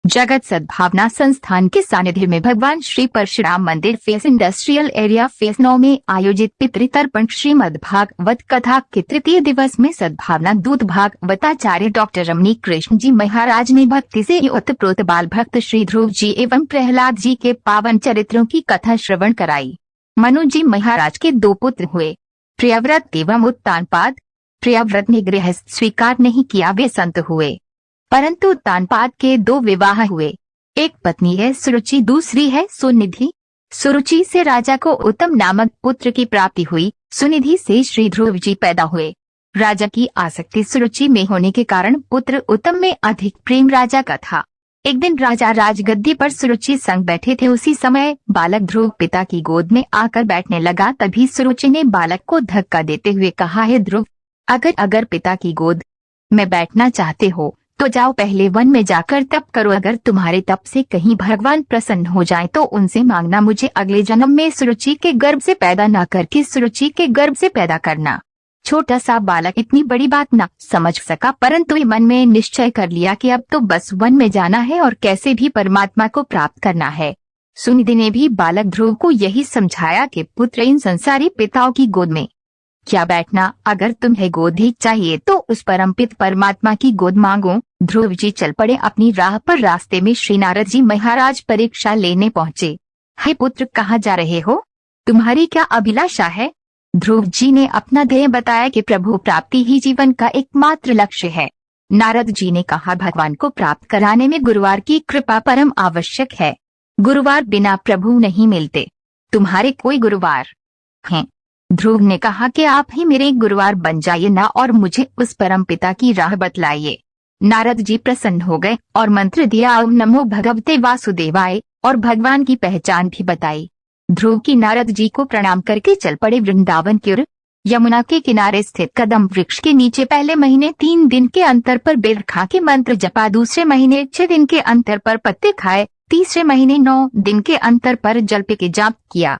जगत सद्भावना संस्थान के सानिध्य में भगवान श्री परशुराम मंदिर फेस इंडस्ट्रियल एरिया फेस 9 में आयोजित पितृतर्पण श्रीमद् भागवत कथा के तृतीय दिवस में सद्भावना दूत भागवताचार्य डॉक्टर रमणी कृष्ण जी महाराज ने भक्ति से ओतप्रोत बाल भक्त श्री ध्रुव जी एवं प्रहलाद जी के पावन चरित्रों की कथा श्रवण कराई। मनु जी महाराज के 2 पुत्र हुए, प्रियव्रत एवं उत्तानपाद। प्रियव्रत ने गृहस्थ स्वीकार नहीं किया, वे संत हुए, परंतु उत्तानपाद के 2 विवाह हुए। एक पत्नी है सुरुचि, दूसरी है सुनिधि। सुरुचि से राजा को उत्तम नामक पुत्र की प्राप्ति हुई। सुनिधि से श्री ध्रुव जी पैदा हुए। राजा की आसक्ति सुरुचि में होने के कारण पुत्र उत्तम में अधिक प्रेम राजा का था। एक दिन राजा राजगद्दी पर सुरुचि संग बैठे थे, उसी समय बालक ध्रुव पिता की गोद में आकर बैठने लगा। तभी सुरुचि ने बालक को धक्का देते हुए कहा, हे ध्रुव, अगर पिता की गोद में बैठना चाहते हो तो जाओ, पहले वन में जाकर तप करो। अगर तुम्हारे तप से कहीं भगवान प्रसन्न हो जाए तो उनसे मांगना, मुझे अगले जन्म में सुरुचि के गर्भ से पैदा न करके सुरुचि के गर्भ से पैदा करना। छोटा सा बालक इतनी बड़ी बात न समझ सका, परंतु मन में निश्चय कर लिया कि अब तो बस वन में जाना है और कैसे भी परमात्मा को प्राप्त करना है। सुनिधि ने भी बालक ध्रुव को यही समझाया कि पुत्र, इन संसारी पिताओं की गोद में क्या बैठना, अगर तुम्हें गोद ही चाहिए तो उस परमपित परमात्मा की गोद मांगो। ध्रुव जी चल पड़े अपनी राह पर। रास्ते में श्री नारद जी महाराज परीक्षा लेने पहुँचे। हे पुत्र, कहाँ जा रहे हो? तुम्हारी क्या अभिलाषा है? ध्रुव जी ने अपना ध्येय बताया कि प्रभु प्राप्ति ही जीवन का एकमात्र लक्ष्य है। नारद जी ने कहा, भगवान को प्राप्त कराने में गुरुवार की कृपा परम आवश्यक है। गुरुवार बिना प्रभु नहीं मिलते। तुम्हारे कोई गुरुवार हैं? ध्रुव ने कहा कि आप ही मेरे गुरुवार बन जाइए ना और मुझे उस परम पिता की राह बतलाइए। नारद जी प्रसन्न हो गए और मंत्र दिया, ओम नमो भगवते वासुदेवाय, और भगवान की पहचान भी बताई। ध्रुव की नारद जी को प्रणाम करके चल पड़े वृंदावन की ओर। यमुना के किनारे स्थित कदम वृक्ष के नीचे पहले महीने 3 दिन के अंतर पर बेर खा के मंत्र जपा, दूसरे महीने 6 दिन के अंतर पर पत्ते खाए, तीसरे महीने 9 दिन के अंतर पर जल पे के जाप किया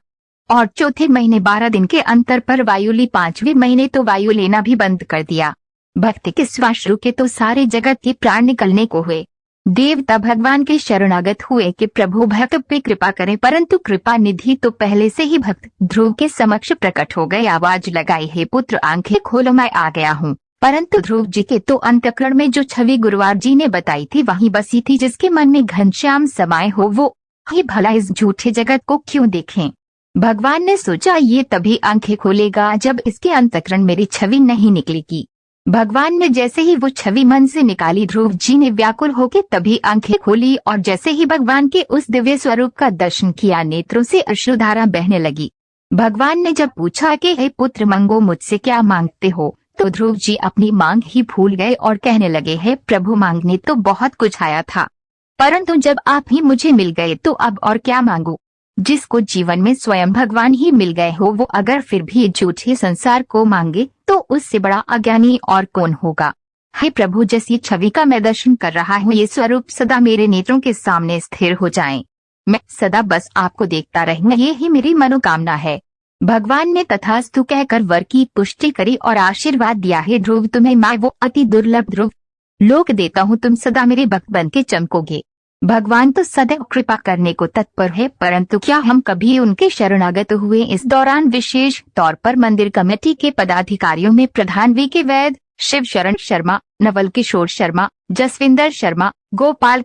और चौथे महीने 12 दिन के अंतर पर वायु ली। 5वें महीने तो वायु लेना भी बंद कर दिया। भक्ति के श्वास रुके तो सारे जगत के प्राण निकलने को हुए। देवता भगवान के शरणागत हुए कि प्रभु भक्त पे कृपा करें, परंतु कृपा निधि तो पहले से ही भक्त ध्रुव के समक्ष प्रकट हो गए। आवाज लगाई, हे पुत्र, आंखें खोलो, मैं आ गया हूँ। परंतु ध्रुव जी के तो अंतःकरण में जो छवि गुरुवार जी ने बताई थी वहीं बसी थी। जिसके मन में घनश्याम समाये हो वो ही भला इस झूठे जगत को क्यों देखें। भगवान ने सोचा, ये तभी आंखें खोलेगा जब इसके अंतःकरण मेरी छवि नहीं निकलेगी। भगवान ने जैसे ही वो छवि मन से निकाली, ध्रुव जी ने व्याकुल होकर तभी आंखें खोली और जैसे ही भगवान के उस दिव्य स्वरूप का दर्शन किया, नेत्रों से अश्रुधारा बहने लगी। भगवान ने जब पूछा कि हे पुत्र, मांगो, मुझसे क्या मांगते हो, तो ध्रुव जी अपनी मांग ही भूल गए और कहने लगे, हे प्रभु, मांगने तो बहुत कुछ आया था, परंतु जब आप ही मुझे मिल गए तो अब और क्या मांगू। जिसको जीवन में स्वयं भगवान ही मिल गए हो, वो अगर फिर भी झूठे संसार को मांगे तो उससे बड़ा अज्ञानी और कौन होगा। हे प्रभु, जैसी छवि का मैं दर्शन कर रहा हूँ, ये स्वरूप सदा मेरे नेत्रों के सामने स्थिर हो जाए। मैं सदा बस आपको देखता रहूँ, ये ही मेरी मनोकामना है। भगवान ने तथास्तु कहकर वर की पुष्टि करी और आशीर्वाद दिया, है ध्रुव, तुम्हें मैं वो अति दुर्लभ ध्रुव लोक देता हूँ, तुम सदा मेरे भक्त बन के चमकोगे। भगवान तो सदैव कृपा करने को तत्पर है, परंतु क्या हम कभी उनके शरणागत हुए। इस दौरान विशेष तौर पर मंदिर कमेटी के पदाधिकारियों में प्रधान वी के वैद, शिव शरण शर्मा, नवल किशोर शर्मा, जसविंदर शर्मा, गोपाल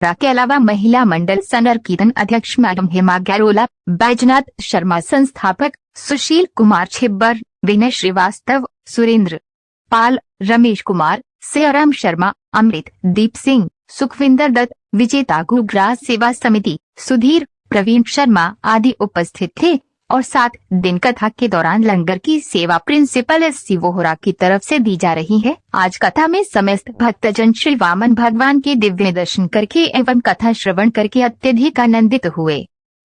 के अलावा महिला मंडल सनर कीर्तन अध्यक्ष मैडम हेमा गैरोला, बैजनाथ शर्मा संस्थापक, सुशील कुमार छिब्बर, विनय श्रीवास्तव, सुरेंद्र पाल, रमेश कुमार, सियाराम शर्मा, अमृत दीप सिंह, सुखविंदर दत्त, विजेता गुग्रास सेवा समिति, सुधीर, प्रवीण शर्मा आदि उपस्थित थे। और 7 दिन कथा के दौरान लंगर की सेवा प्रिंसिपल एस.सी. वोहरा की तरफ से दी जा रही है। आज कथा में समस्त भक्तजन श्री वामन भगवान के दिव्य दर्शन करके एवं कथा श्रवण करके अत्यधिक आनंदित हुए।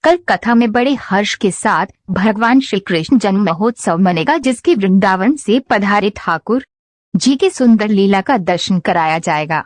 कल कथा में बड़े हर्ष के साथ भगवान श्री कृष्ण जन्म महोत्सव मनेगा, जिसके वृंदावन से पधारे ठाकुर जी की सुंदर लीला का दर्शन कराया जाएगा।